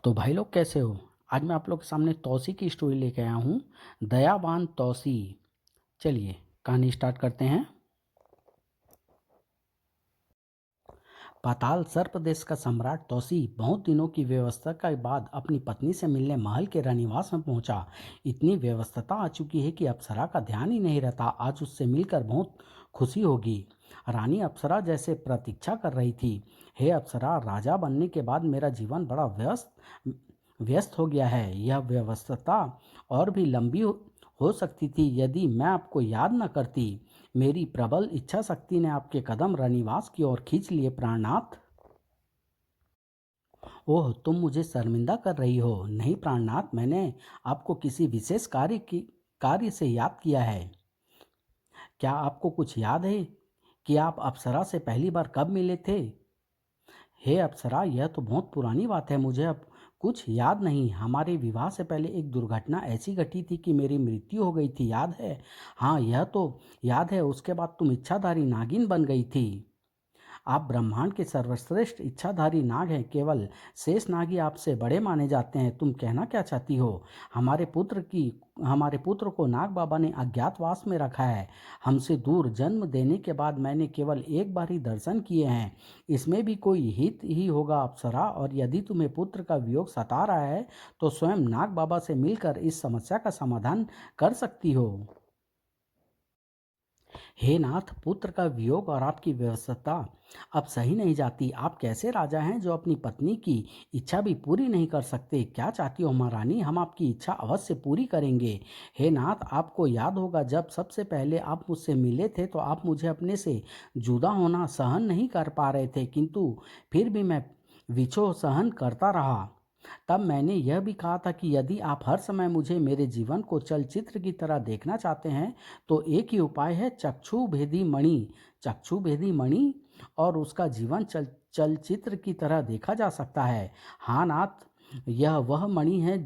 तो भाई लोग कैसे हो। आज मैं आप लोग के सामने तौसी की स्टोरी लेके आया हूँ। दयावान तौसी। चलिए कहानी स्टार्ट करते हैं। पाताल सर्प देश का सम्राट तौसी बहुत दिनों की व्यवस्था के बाद अपनी पत्नी से मिलने महल के रानीवास में पहुंचा। इतनी व्यवस्था आ चुकी है कि अप्सरा का ध्यान ही नहीं रहता। आज उससे मिलकर बहुत खुशी होगी। रानी अप्सरा जैसे प्रतीक्षा कर रही थी। हे अप्सरा, राजा बनने के बाद मेरा जीवन बड़ा व्यस्त व्यस्त हो गया है। यह व्यवस्था और भी लंबी हो सकती थी यदि मैं आपको याद न करती। मेरी प्रबल इच्छा शक्ति ने आपके कदम रनिवास की ओर खींच लिए प्राणनाथ। ओह, तुम मुझे शर्मिंदा कर रही हो। नहीं प्राणनाथ, मैंने आपको किसी विशेष कार्य से याद किया है। क्या आपको कुछ याद है कि आप अप्सरा से पहली बार कब मिले थे? हे अप्सरा, यह तो बहुत पुरानी बात है। मुझे अब कुछ याद नहीं। हमारे विवाह से पहले एक दुर्घटना ऐसी घटी थी कि मेरी मृत्यु हो गई थी, याद है? हाँ, यह तो याद है। उसके बाद तुम इच्छाधारी नागिन बन गई थी। आप ब्रह्मांड के सर्वश्रेष्ठ इच्छाधारी नाग हैं। केवल शेष नाग ही आपसे बड़े माने जाते हैं। तुम कहना क्या चाहती हो? हमारे पुत्र की हमारे पुत्र को नाग बाबा ने अज्ञातवास में रखा है। हमसे दूर जन्म देने के बाद मैंने केवल एक बार ही दर्शन किए हैं। इसमें भी कोई हित ही होगा अप्सरा। और यदि तुम्हें पुत्र का वियोग सता रहा है तो स्वयं नाग बाबा से मिलकर इस समस्या का समाधान कर सकती हो। हे नाथ, पुत्र का वियोग और आपकी व्यवस्था अब सही नहीं जाती। आप कैसे राजा हैं जो अपनी पत्नी की इच्छा भी पूरी नहीं कर सकते? क्या चाहती हो महारानी? हम आपकी इच्छा अवश्य पूरी करेंगे। हे नाथ, आपको याद होगा जब सबसे पहले आप मुझसे मिले थे तो आप मुझे अपने से जुदा होना सहन नहीं कर पा रहे थे, किंतु फिर भी मैं विछोह सहन करता रहा। तब मैंने यह भी कहा था कि यदि आप हर समय मुझे मेरे जीवन को चलचित्र की तरह देखना चाहते हैं तो एक ही उपाय है, चक्षु भेदी मणि। चक्षु भेदी मणि और उसका जीवन चलचित्र की तरह देखा जा सकता है। हाँ नाथ, यह वह मणि है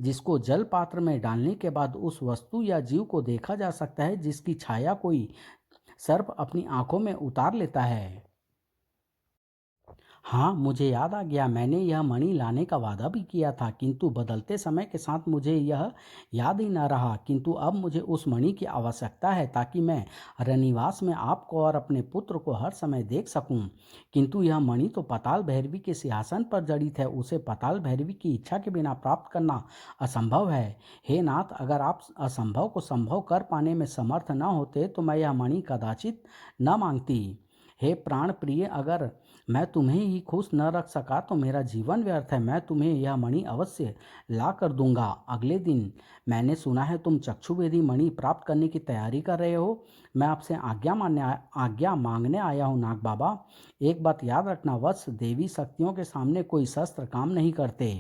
जिसको जल पात्र में डालने के बाद उस वस्तु या जीव को देखा जा सकता है जिसकी छाया कोई सर्प अपनी आंखों में उतार लेता है। हाँ, मुझे याद आ गया। मैंने यह मणि लाने का वादा भी किया था, किंतु बदलते समय के साथ मुझे यह याद ही न रहा। किंतु अब मुझे उस मणि की आवश्यकता है ताकि मैं रनिवास में आपको और अपने पुत्र को हर समय देख सकूं। किंतु यह मणि तो पाताल भैरवी के सिंहासन पर जड़ित है। उसे पाताल भैरवी की इच्छा के बिना प्राप्त करना असंभव है। हे नाथ, अगर आप असंभव को संभव कर पाने में समर्थ न होते तो मैं यह मणि कदाचित न मांगती। हे प्राण प्रिय, अगर मैं तुम्हें ही खुश न रख सका तो मेरा जीवन व्यर्थ है। मैं तुम्हें यह मणि अवश्य ला कर दूंगा। अगले दिन। मैंने सुना है तुम चक्षुवेदी मणि प्राप्त करने की तैयारी कर रहे हो। मैं आपसे आज्ञा मांगने आया हूँ नाग बाबा। एक बात याद रखना, वत्स, देवी शक्तियों के सामने कोई शस्त्र काम नहीं करते।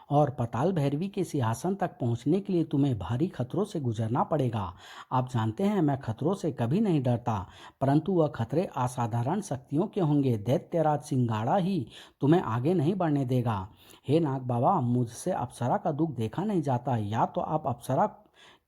और पाताल भैरवी के सिंहासन तक पहुंचने के लिए तुम्हें भारी खतरों से गुजरना पड़ेगा। आप जानते हैं मैं खतरों से कभी नहीं डरता, परंतु वह खतरे असाधारण शक्तियों के होंगे। दैत्यराज सिंगाड़ा ही तुम्हें आगे नहीं बढ़ने देगा। हे नाग बाबा, मुझसे अप्सरा का दुख देखा नहीं जाता। या तो आप अप्सरा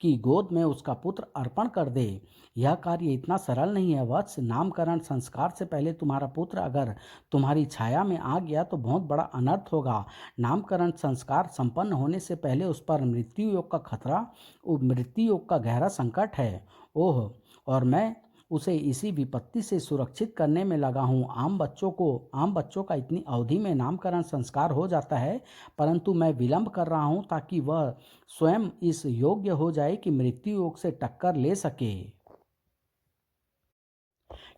की गोद में उसका पुत्र अर्पण कर दे। यह कार्य इतना सरल नहीं है वत्स। नामकरण संस्कार से पहले तुम्हारा पुत्र अगर तुम्हारी छाया में आ गया तो बहुत बड़ा अनर्थ होगा। नामकरण संस्कार संपन्न होने से पहले उस पर मृत्यु योग का खतरा, मृत्यु योग का गहरा संकट है। ओह, और मैं उसे इसी विपत्ति से सुरक्षित करने में लगा हूँ। आम बच्चों का इतनी अवधि में नामकरण संस्कार हो जाता है, परंतु मैं विलंब कर रहा हूँ ताकि वह स्वयं इस योग्य हो जाए कि मृत्यु योग से टक्कर ले सके,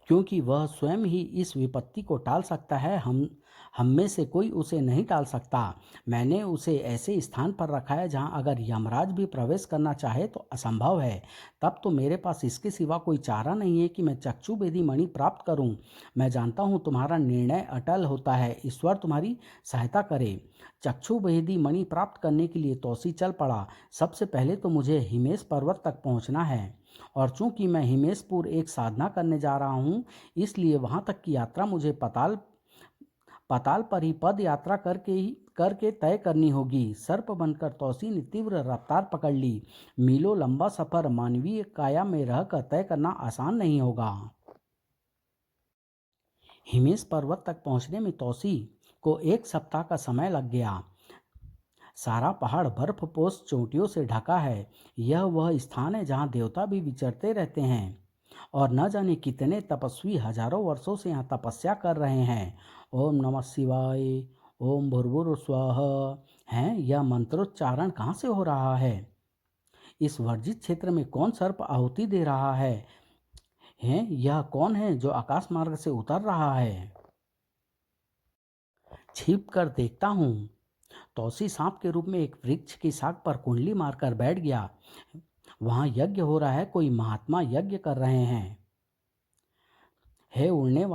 क्योंकि वह स्वयं ही इस विपत्ति को टाल सकता है। हम में से कोई उसे नहीं टाल सकता। मैंने उसे ऐसे स्थान पर रखा है जहां अगर यमराज भी प्रवेश करना चाहे तो असंभव है। तब तो मेरे पास इसके सिवा कोई चारा नहीं है कि मैं चक्षु भेदी मणि प्राप्त करूं। मैं जानता हूं तुम्हारा निर्णय अटल होता है। ईश्वर तुम्हारी सहायता करे। चक्षु भेदी मणि प्राप्त करने के लिए तौसी चल पड़ा। सबसे पहले तो मुझे हिमेश पर्वत तक पहुंचना है, और चूंकि मैं हिमेशपुर एक साधना करने जा रहा हूँ, इसलिए वहां तक की यात्रा मुझे पाताल पाताल पर ही पद यात्रा करके तय करनी होगी। सर्प बनकर तौसी ने तीव्र रफ्तार पकड़ ली। मीलों लंबा सफर मानवीय काया में रहकर तय करना आसान नहीं होगा। हिमेश पर्वत तक पहुंचने में तौसी को 1 सप्ताह का समय लग गया। सारा पहाड़ बर्फपोश चोटियों से ढका है। यह वह स्थान है जहाँ देवता भी विचरते रहते हैं और न जाने कितने तपस्वी हजारों वर्षों से यहाँ तपस्या कर रहे हैं। ओम नमः शिवाय, ओम भूर्भुवः स्वः। हैं, यह मंत्रोच्चारण कहाँ से हो रहा है? इस वर्जित क्षेत्र में कौन सर्प आहुति दे रहा है? हैं, यह कौन है जो आकाश मार्ग से उतर रहा है? छिप कर देखता हूँ। तौसी सांप के रूप में एक वृक्ष की शाख पर कुंडली मारकर बैठ गया। वहां यज्ञ हो रहा है, कोई महात्मा यज्ञ कर रहे हैं। है उड़ने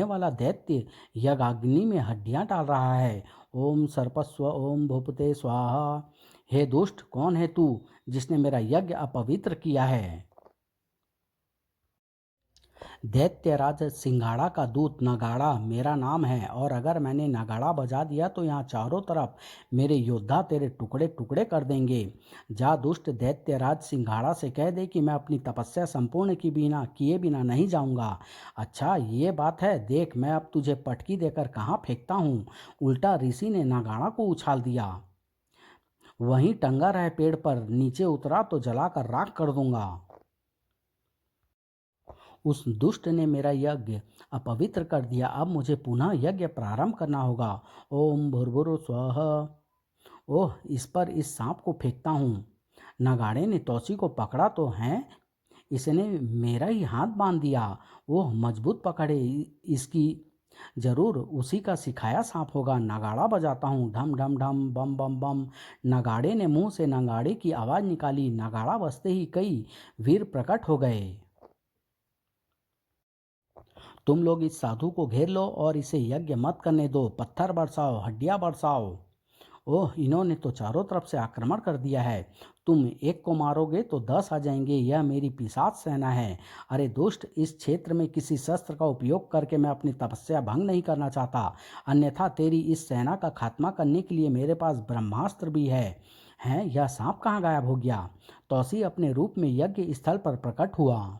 वाला दैत्य यज्ञाग्नि में हड्डियां डाल रहा है। ओम सर्पस्व ओम भूपते स्वाहा। हे दुष्ट, कौन है तू जिसने मेरा यज्ञ अपवित्र किया है? दैत्यराज सिंघाड़ा का दूत नगाड़ा मेरा नाम है, और अगर मैंने नगाड़ा बजा दिया तो यहाँ चारों तरफ मेरे योद्धा तेरे टुकड़े टुकड़े कर देंगे। जा दुष्ट दैत्यराज सिंघाड़ा से कह दे कि मैं अपनी तपस्या संपूर्ण किए बिना नहीं जाऊंगा। अच्छा ये बात है, देख मैं अब तुझे पटकी देकर कहाँ फेंकता हूँ। उल्टा ऋषि ने नगाड़ा को उछाल दिया। वहीं टंगा रहे पेड़ पर, नीचे उतरा तो जलाकर राख कर दूंगा। उस दुष्ट ने मेरा यज्ञ अपवित्र कर दिया। अब मुझे पुनः यज्ञ प्रारंभ करना होगा। ओम भूर्भुवः स्वः। ओह, इस सांप को फेंकता हूँ। नगाड़े ने तौसी को पकड़ा तो है, इसने मेरा ही हाथ बांध दिया। ओह, मजबूत पकड़े इसकी, जरूर उसी का सिखाया सांप होगा। नगाड़ा बजाता हूँ, ढम ढम ढम, बम बम बम। नगाड़े ने मुंह से नगाड़े की आवाज निकाली। नगाड़ा बजते ही कई वीर प्रकट हो गए। तुम लोग इस साधु को घेर लो और इसे यज्ञ मत करने दो। पत्थर बरसाओ, हड्डियां बरसाओ। ओह, इन्होंने तो चारों तरफ से आक्रमण कर दिया है। तुम एक को मारोगे तो 10 आ जाएंगे। यह मेरी पिशाच सेना है। अरे दुष्ट, इस क्षेत्र में किसी शस्त्र का उपयोग करके मैं अपनी तपस्या भंग नहीं करना चाहता, अन्यथा तेरी इस सेना का खात्मा करने के लिए मेरे पास ब्रह्मास्त्र भी है। हैं, यह सांप कहाँ गायब हो गया? तौसी अपने रूप में यज्ञ स्थल पर प्रकट हुआ।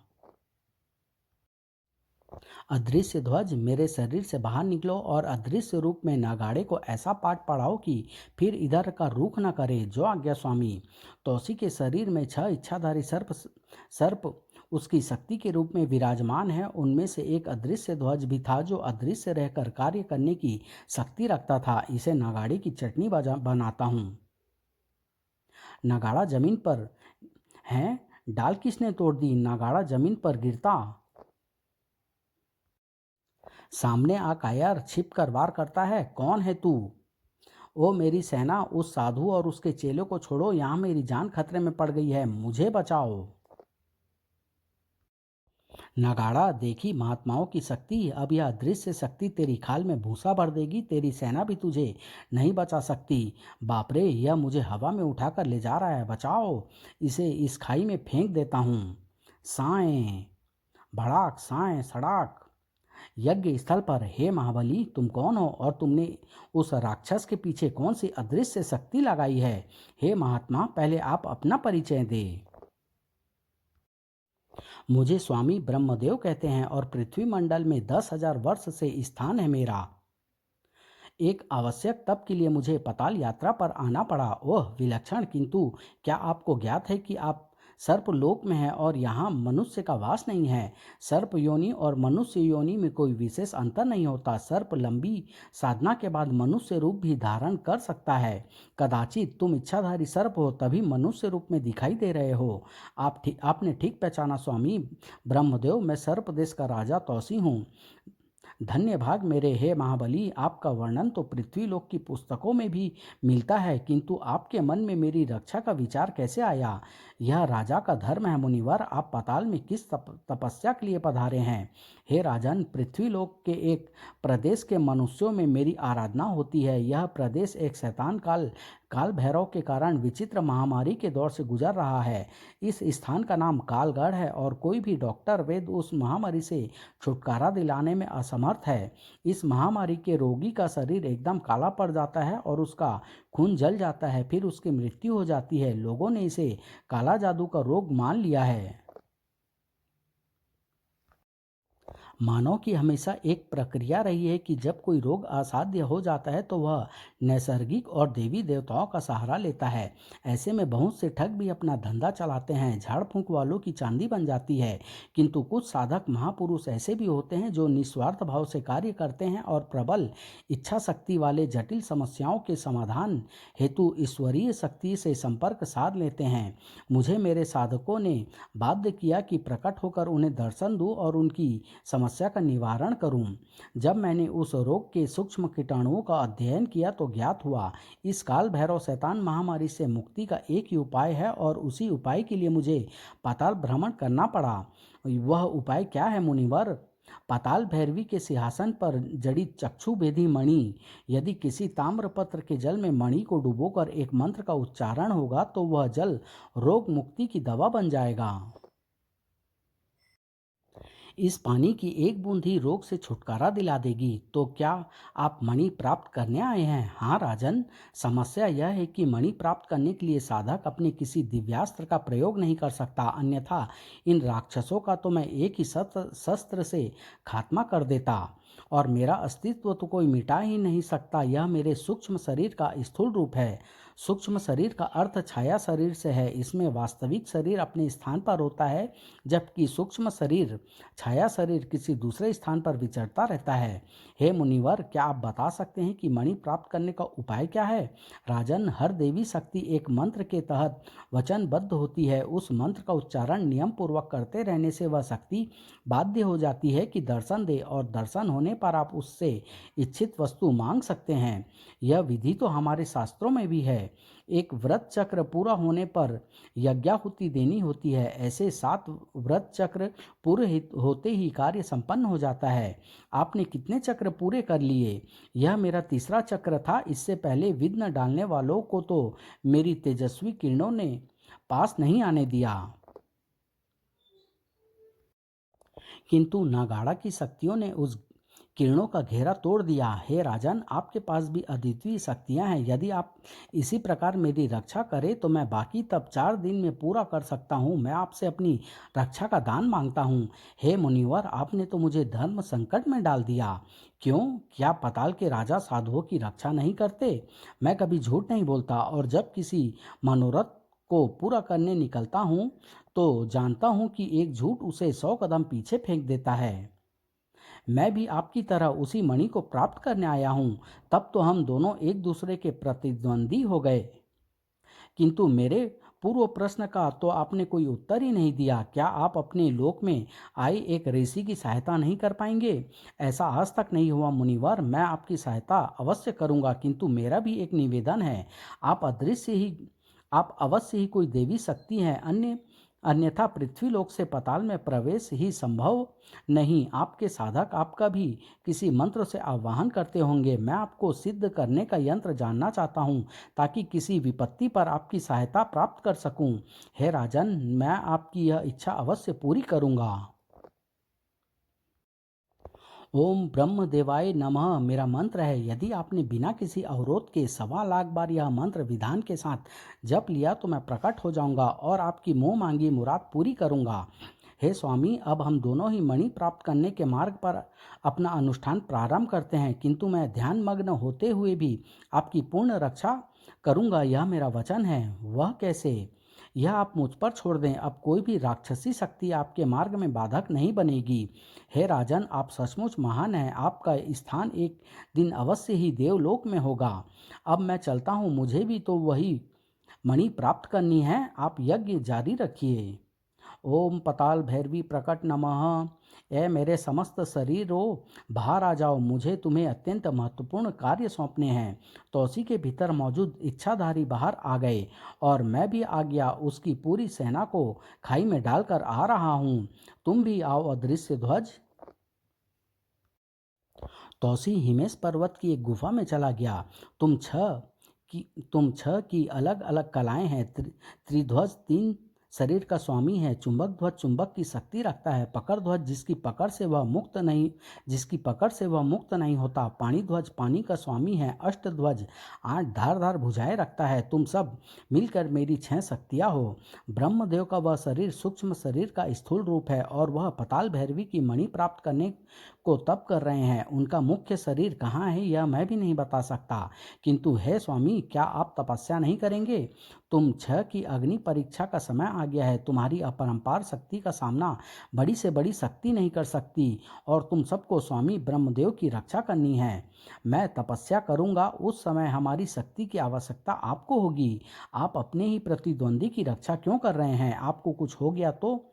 अदृश्य ध्वज, मेरे शरीर से बाहर निकलो और अदृश्य रूप में नगाड़े को ऐसा पाठ पढ़ाओ कि फिर इधर का रुख न करे। जो आज्ञा स्वामी। तौसी के शरीर में 6 इच्छाधारी सर्प उसकी शक्ति के रूप में विराजमान है। उनमें से एक अदृश्य ध्वज भी था जो अदृश्य रहकर कार्य करने की शक्ति रखता था। इसे नगाड़े की चटनी बनाता हूँ। नगाड़ा जमीन पर है, डाल किसने तोड़ दी? नगाड़ा जमीन पर गिरता सामने आ कायर छिप कर वार करता है। कौन है तू? ओ मेरी सेना, उस साधु और उसके चेलों को छोड़ो। यहाँ मेरी जान खतरे में पड़ गई है, मुझे बचाओ। नगाड़ा, देखी महात्माओं की शक्ति। अब यह अदृश्य शक्ति तेरी खाल में भूसा भर देगी। तेरी सेना भी तुझे नहीं बचा सकती। बाप रे, यह मुझे हवा में उठाकर ले जा रहा है, बचाओ। इसे इस खाई में फेंक देता हूँ। साएं भड़ाक, साएं सड़ाक। यज्ञ स्थल पर, हे महाबली, तुम कौन हो और तुमने उस राक्षस के पीछे कौन सी अदृश्य शक्ति लगाई है? हे महात्मा, पहले आप अपना परिचय दे। मुझे स्वामी ब्रह्मदेव कहते हैं और पृथ्वी मंडल में 10,000 वर्ष से स्थान है मेरा। एक आवश्यक तप के लिए मुझे पाताल यात्रा पर आना पड़ा। ओह विलक्षण, किंतु क्या आपको ज्ञात है कि आप सर्प लोक में है और यहाँ मनुष्य का वास नहीं है? सर्प योनि और मनुष्य योनि में कोई विशेष अंतर नहीं होता। सर्प लंबी साधना के बाद मनुष्य रूप भी धारण कर सकता है। कदाचित तुम इच्छाधारी सर्प हो, तभी मनुष्य रूप में दिखाई दे रहे हो। आपने ठीक पहचाना स्वामी ब्रह्मदेव, मैं सर्प देश का राजा तौसी हूँ। धन्य भाग मेरे, हे महाबली, आपका वर्णन तो पृथ्वीलोक की पुस्तकों में भी मिलता है, किंतु आपके मन में मेरी रक्षा का विचार कैसे आया? यह राजा का धर्म है मुनिवर। आप पाताल में किस तपस्या के लिए पधारे हैं? हे राजन, पृथ्वीलोक के एक प्रदेश के मनुष्यों में मेरी आराधना होती है। यह प्रदेश एक शैतान काल भैरव के कारण विचित्र महामारी के दौर से गुजर रहा है। इस स्थान का नाम कालगढ़ है और कोई भी डॉक्टर वैद्य उस महामारी से छुटकारा दिलाने में असमर्थ है। इस महामारी के रोगी का शरीर एकदम काला पड़ जाता है और उसका खून जल जाता है, फिर उसकी मृत्यु हो जाती है। लोगों ने इसे काला जादू का रोग मान लिया है। मानव की हमेशा एक प्रक्रिया रही है कि जब कोई रोग असाध्य हो जाता है तो वह नैसर्गिक और देवी देवताओं का सहारा लेता है। ऐसे में बहुत से ठग भी अपना धंधा चलाते हैं, झाड़ फूंक वालों की चांदी बन जाती है। किंतु कुछ साधक महापुरुष ऐसे भी होते हैं जो निस्वार्थ भाव से कार्य करते हैं और प्रबल इच्छा शक्ति वाले जटिल समस्याओं के समाधान हेतु ईश्वरीय शक्ति से संपर्क साध लेते हैं। मुझे मेरे साधकों ने बाध्य किया कि प्रकट होकर उन्हें दर्शन दूं और उनकी समस्या का निवारण करूं। जब मैंने उस रोग के सूक्ष्म कीटाणुओं का अध्ययन किया तो ज्ञात हुआ इस काल भैरव शैतान महामारी से मुक्ति का एक ही उपाय है और उसी उपाय के लिए मुझे पाताल भ्रमण करना पड़ा। वह उपाय क्या है मुनिवर? पाताल भैरवी के सिंहासन पर जड़ी चक्षु भेदी मणि। यदि किसी ताम्रपत्र के जल में मणि को डुबोकर एक मंत्र का उच्चारण होगा तो वह जल रोग मुक्ति की दवा बन जाएगा। इस पानी की एक बूंद ही रोग से छुटकारा दिला देगी। तो क्या आप मणि प्राप्त करने आए हैं? हाँ राजन, समस्या यह है कि मणि प्राप्त करने के लिए साधक अपने किसी दिव्यास्त्र का प्रयोग नहीं कर सकता, अन्यथा इन राक्षसों का तो मैं एक ही शस्त्र से खात्मा कर देता और मेरा अस्तित्व तो कोई मिटा ही नहीं सकता। यह मेरे सूक्ष्म शरीर का स्थूल रूप है। सूक्ष्म शरीर का अर्थ छाया शरीर से है। इसमें वास्तविक शरीर अपने स्थान पर होता है, जबकि सूक्ष्म शरीर छाया शरीर किसी दूसरे स्थान पर विचरता रहता है। हे मुनिवर, क्या आप बता सकते हैं कि मणि प्राप्त करने का उपाय क्या है? राजन, हर देवी शक्ति एक मंत्र के तहत वचनबद्ध होती है। उस मंत्र का उच्चारण नियम पूर्वक करते रहने से वह शक्ति बाध्य हो जाती है कि दर्शन दे और दर्शन होने पर आप उससे इच्छित वस्तु मांग सकते हैं। यह विधि तो हमारे शास्त्रों में भी है। एक व्रत चक्र पूरा होने पर यज्ञाहुति देनी होती है। ऐसे 7 व्रत चक्र पूरे होते ही कार्य संपन्न हो जाता है। आपने कितने चक्र पूरे कर लिए? यह मेरा तीसरा चक्र था। इससे पहले विघ्न डालने वालों को तो मेरी तेजस्वी किरणों ने पास नहीं आने दिया, किंतु नागाड़ा की शक्तियों ने उस किरणों का घेरा तोड़ दिया। हे राजन, आपके पास भी अद्वितीय शक्तियां हैं। यदि आप इसी प्रकार मेरी रक्षा करें तो मैं बाकी तब 4 दिन में पूरा कर सकता हूँ। मैं आपसे अपनी रक्षा का दान मांगता हूँ। हे मुनिवर, आपने तो मुझे धर्म संकट में डाल दिया। क्यों? क्या पाताल के राजा साधुओं की रक्षा नहीं करते? मैं कभी झूठ नहीं बोलता और जब किसी मनोरथ को पूरा करने निकलता हूँ तो जानता हूँ कि एक झूठ उसे 100 कदम पीछे फेंक देता है। मैं भी आपकी तरह उसी मणि को प्राप्त करने आया हूँ। तब तो हम दोनों एक दूसरे के प्रतिद्वंदी हो गए, किंतु मेरे पूर्व प्रश्न का तो आपने कोई उत्तर ही नहीं दिया। क्या आप अपने लोक में आए एक ऋषि की सहायता नहीं कर पाएंगे? ऐसा आज तक नहीं हुआ मुनिवर। मैं आपकी सहायता अवश्य करूंगा, किंतु मेरा भी एक निवेदन है। आप अवश्य ही कोई देवी शक्ति हैं, अन्यथा पृथ्वीलोक से पाताल में प्रवेश ही संभव नहीं। आपके साधक आपका भी किसी मंत्र से आह्वान करते होंगे। मैं आपको सिद्ध करने का यंत्र जानना चाहता हूँ ताकि किसी विपत्ति पर आपकी सहायता प्राप्त कर सकूँ। हे राजन, मैं आपकी यह इच्छा अवश्य पूरी करूँगा। ओम ब्रह्म देवाय नमः मेरा मंत्र है। यदि आपने बिना किसी अवरोध के 1.25 लाख बार यह मंत्र विधान के साथ जप लिया तो मैं प्रकट हो जाऊंगा और आपकी मुंह मांगी मुराद पूरी करूंगा। हे स्वामी, अब हम दोनों ही मणि प्राप्त करने के मार्ग पर अपना अनुष्ठान प्रारंभ करते हैं, किंतु मैं ध्यान मग्न होते हुए भी आपकी पूर्ण रक्षा करूंगा, यह मेरा वचन है। वह कैसे? यह आप मुझ पर छोड़ दें। अब कोई भी राक्षसी शक्ति आपके मार्ग में बाधक नहीं बनेगी। हे राजन, आप सचमुच महान हैं। आपका स्थान एक दिन अवश्य ही देवलोक में होगा। अब मैं चलता हूँ, मुझे भी तो वही मणि प्राप्त करनी है। आप यज्ञ जारी रखिए। ओम पताल भैरवी प्रकट नमः। ए मेरे समस्त शरीरों, बाहर आ जाओ। मुझे तुम्हें अत्यंत महत्वपूर्ण कार्य सौंपने हैं। तौसी के भीतर मौजूद इच्छाधारी बाहर आ गए और मैं भी आ गया। उसकी पूरी सेना को खाई में डालकर आ रहा हूँ। तुम भी आओ अदृश्य ध्वज। तौसी हिमेश पर्वत की एक गुफा में चला गया। तुम छह की अलग अलग कलाएं हैं। त्रिध्वज 3 शरीर का स्वामी है। चुंबक ध्वज चुंबक की शक्ति रखता है। पकड़ ध्वज जिसकी पकड़ से वह मुक्त नहीं होता। पाणी ध्वज पानी का स्वामी है। अष्ट ध्वज 8 धारदार भुजाएं रखता है। तुम सब मिलकर मेरी 6 शक्तियां हो। ब्रह्मदेव का वह शरीर सूक्ष्म शरीर का स्थूल रूप है और वह पाताल भैरवी की मणि प्राप्त करने को तप कर रहे हैं। उनका मुख्य शरीर कहाँ है यह मैं भी नहीं बता सकता, किंतु हे स्वामी, क्या आप तपस्या नहीं करेंगे? तुम 6 की अग्नि परीक्षा का समय आ गया है। तुम्हारी अपरंपार शक्ति का सामना बड़ी से बड़ी शक्ति नहीं कर सकती और तुम सबको स्वामी ब्रह्मदेव की रक्षा करनी है। मैं तपस्या करूंगा, उस समय हमारी शक्ति की आवश्यकता आपको होगी। आप अपने ही प्रतिद्वंदी की रक्षा क्यों कर रहे हैं? आपको कुछ हो गया तो?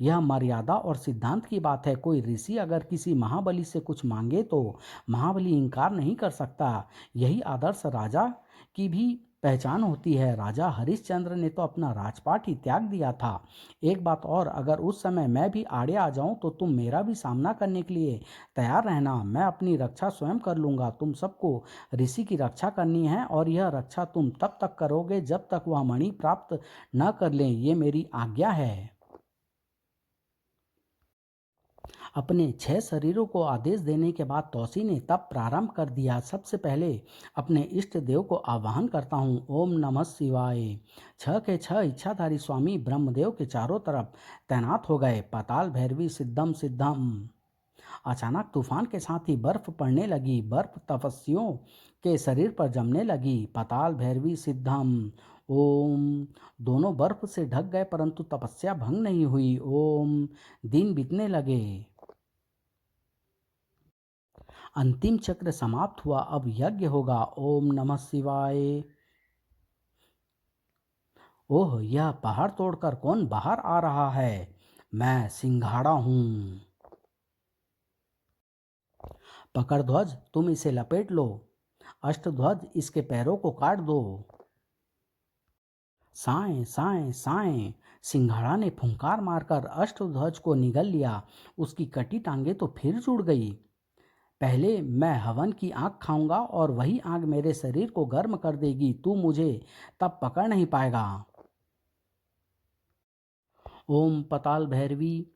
यह मर्यादा और सिद्धांत की बात है। कोई ऋषि अगर किसी महाबली से कुछ मांगे तो महाबली इनकार नहीं कर सकता। यही आदर्श राजा की भी पहचान होती है। राजा हरिश्चंद्र ने तो अपना राजपाट ही त्याग दिया था। एक बात और, अगर उस समय मैं भी आड़े आ जाऊं तो तुम मेरा भी सामना करने के लिए तैयार रहना। मैं अपनी रक्षा स्वयं कर लूंगा। तुम सबको ऋषि की रक्षा करनी है और यह रक्षा तुम तब तक करोगे जब तक वह मणि प्राप्त न कर लें। ये मेरी आज्ञा है। अपने 6 शरीरों को आदेश देने के बाद तौसी ने तप प्रारंभ कर दिया। सबसे पहले अपने इष्ट देव को आवाहन करता हूँ। ओम नमः शिवाय। 6 के 6 इच्छाधारी स्वामी ब्रह्मदेव के चारों तरफ तैनात हो गए। पाताल भैरवी सिद्धम सिद्धम। अचानक तूफान के साथ ही बर्फ पड़ने लगी। बर्फ तपस्वियों के शरीर पर जमने लगी। पाताल भैरवी सिद्धम। ओम। दोनों बर्फ से ढक गए परंतु तपस्या भंग नहीं हुई। ओम। दिन बीतने लगे। अंतिम चक्र समाप्त हुआ। अब यज्ञ होगा। ओम नमः शिवाय। ओह, यह पहाड़ तोड़कर कौन बाहर आ रहा है? मैं सिंघाड़ा हूँ। पकड़ ध्वज, तुम इसे लपेट लो। अष्टध्वज, इसके पैरों को काट दो। साएं साएं साएं। सिंघाड़ा ने फुंकार मारकर अष्टध्वज को निगल लिया। उसकी कटी टांगे तो फिर जुड़ गई। पहले मैं हवन की आग खाऊंगा और वही आग मेरे शरीर को गर्म कर देगी। तू मुझे तब पकड़ नहीं पाएगा। ओम पताल भैरवी।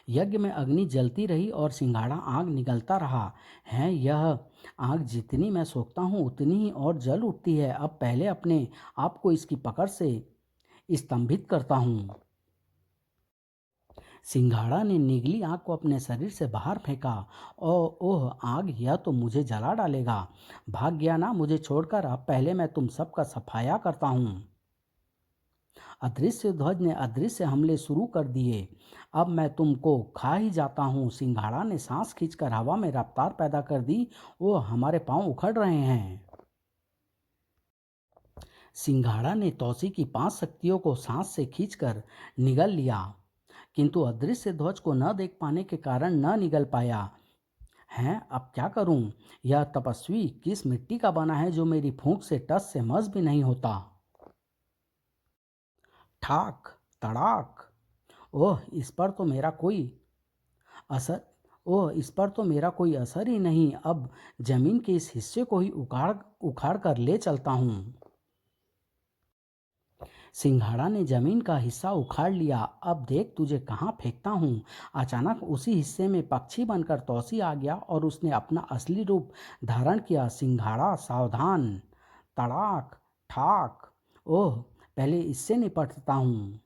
यज्ञ में अग्नि जलती रही और सिंघाड़ा आग निगलता रहा है। यह आग जितनी मैं सोखता हूँ उतनी ही और जल उठती है। अब पहले अपने आप को इसकी पकड़ से स्तंभित करता हूँ। सिंघाड़ा ने निगली आग को अपने शरीर से बाहर फेंका। ओह आग, यह तो मुझे जला डालेगा। भाग गया ना मुझे छोड़कर? अब पहले मैं तुम सबका सफाया करता हूँ। अदृश्य ध्वज ने अदृश्य हमले शुरू कर दिए। अब मैं तुमको खा ही जाता हूँ। सिंघाड़ा ने सांस खींचकर हवा में रफ्तार पैदा कर दी। वो हमारे पांव उखड़ रहे हैं। सिंघाड़ा ने तौसी की 5 शक्तियों को सांस से खींचकर निगल लिया, किंतु अदृश्य ध्वज को न देख पाने के कारण न निगल पाया। हैं, अब क्या करूं? यह तपस्वी किस मिट्टी का बना है जो मेरी फूंक से टस से मस भी नहीं होता। ठाक तड़ाक। ओह, इस पर तो मेरा कोई असर ही नहीं। अब जमीन के इस हिस्से को ही उखाड़ उखाड़ कर ले चलता हूँ। सिंघाड़ा ने जमीन का हिस्सा उखाड़ लिया। अब देख तुझे कहाँ फेंकता हूँ। अचानक उसी हिस्से में पक्षी बनकर तौसी आ गया और उसने अपना असली रूप धारण किया। सिंघाड़ा सावधान। तड़ाक ठाक। ओह, पहले इससे निपटता हूँ।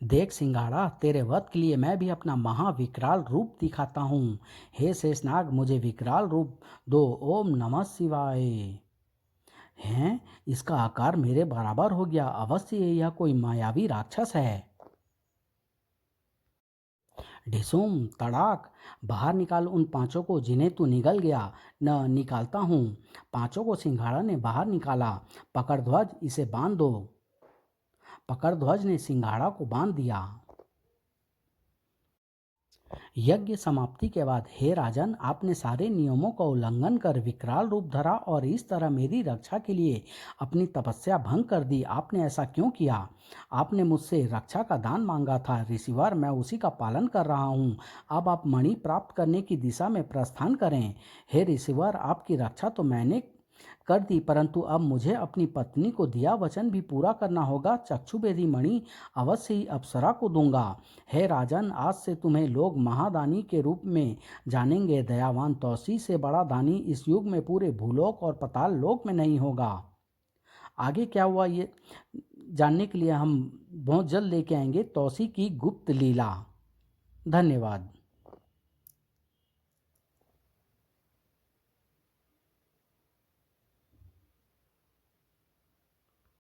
देख सिंघाड़ा, तेरे वध के लिए मैं भी अपना महाविकराल रूप दिखाता हूँ। हे शेषनाग, मुझे विकराल रूप दो। ओम नमः शिवाय। हैं, इसका आकार मेरे बराबर हो गया। अवश्य यह कोई मायावी राक्षस है। ढिसूम तड़ाक। बाहर निकाल उन 5 को जिन्हें तू निगल गया। न निकालता हूँ। 5 को सिंघाड़ा ने बाहर निकाला। पकड़ ध्वज, इसे बांध दो। पकड़ ध्वज ने सिंघाड़ा को बांध दिया। यज्ञ समाप्ति के बाद, हे राजन, आपने सारे नियमों का उल्लंघन कर विकराल रूप धरा और इस तरह मेरी रक्षा के लिए अपनी तपस्या भंग कर दी। आपने ऐसा क्यों किया? आपने मुझसे रक्षा का दान मांगा था ऋषिवर, मैं उसी का पालन कर रहा हूँ। अब आप मणि प्राप्त करने की दिशा में प्रस्थान करें। हे ऋषिवर, आपकी रक्षा तो मैंने कर दी, परंतु अब मुझे अपनी पत्नी को दिया वचन भी पूरा करना होगा। चक्षुभेदी मणि अवश्य ही अप्सरा को दूंगा। हे राजन, आज से तुम्हें लोग महादानी के रूप में जानेंगे। दयावान तौसी से बड़ा दानी इस युग में पूरे भूलोक और पताल लोक में नहीं होगा। आगे क्या हुआ ये जानने के लिए हम बहुत जल्द लेके आएंगे तौसी की गुप्त लीला। धन्यवाद।